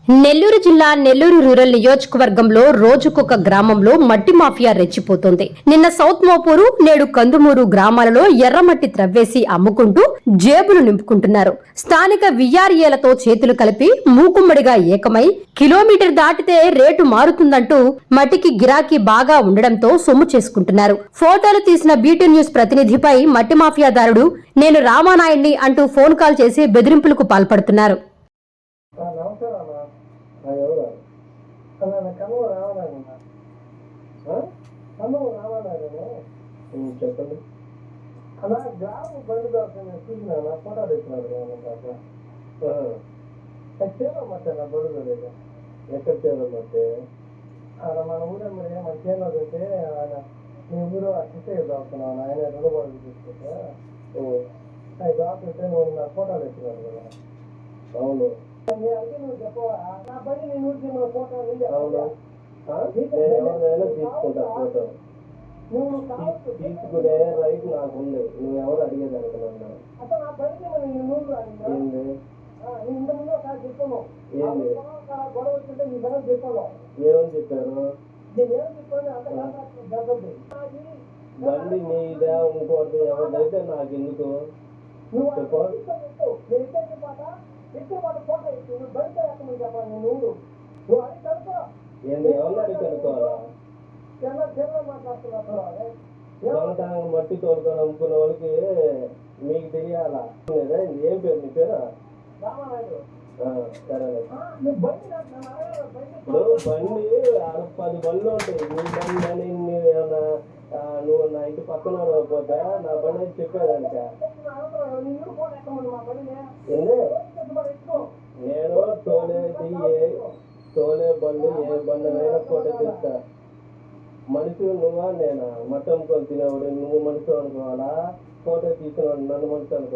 నెల్లూరు జిల్లా నెల్లూరు రూరల్ నియోజకవర్గంలో రోజుకొక గ్రామంలో మట్టి మాఫియా రెచ్చిపోతోంది. నిన్న సౌత్ మోపూరు, నేడు కందుమూరు గ్రామాలలో ఎర్రమట్టి త్రవ్వేసి అమ్ముకుంటూ జేబులు నింపుకుంటున్నారు. స్థానిక విఆర్ఏలతో చేతులు కలిపి మూకుమ్మడిగా ఏకమై కిలోమీటర్ దాటితే రేటు మారుతుందంటూ మట్టికి గిరాకీ బాగా ఉండడంతో సొమ్ము చేసుకుంటున్నారు. ఫోటోలు తీసిన బీటీ న్యూస్ ప్రతినిధిపై మట్టి మాఫియాదారుడు నేను రామానాయుడిని అంటూ ఫోన్ కాల్ చేసి బెదిరింపులకు పాల్పడుతున్నారు. చెప్పండి అలా గ్రామం బండి దొరకని చూసిన నా ఫోటో తెచ్చినాడు చేరమ్మంటే నా బడుగు లేదు ఎక్కడ చేరమ్మంటే అలా మన ఊరే మరి మన చేలో పెడితే ఆయన మీ ఊరు అట్టే దొరుకుతున్నాను ఆయన రెండు బడుగు తీసుకుంటే అది దొరుకుంటే నువ్వు నా ఫోటో తెచ్చినాడు కదా. అవును అంటే నువ్వు చెప్పవా నా బండి నేను ఊరికి ఫోటో అవును ఎవరిదైనా తీసుకుంటా ఫోటో తీసుకునే రైట్ నాకు ఉంది. నువ్వు ఎవరు అడిగేదనుకున్నా ఏంది ఏమని చెప్పారు? బండి నీదా ఇంకోటి ఎవరిదైతే నాకు ఎందుకు చెప్పు. ఏంది ఎవరిని అడిగి కనుక్కోవాలా? దొంగతనంగా మట్టి తోలుకొని అమ్ముకునే వాళ్ళకి మీకు తెలియాలా? ఏం పేరు నీ పేరు? సరే ఇప్పుడు బండి 10 బండ్లు ఉంటాయి. నీ బండి అని ఏమన్నా నువ్వు నా ఇంటి పక్కన పోతే నా బండి అని చెప్పేదానిక నేను తోలే బండ్లు ఏ బండి అయినా ఫోటో తీస్తా. మనిషి నువ్వా నేనా? మట్టం కొని తినేవాడు నువ్వు మనిషి అనుకోవాలా? ఫోటో తీసినవాడు నన్ను మనిషి అనుకోవాలి.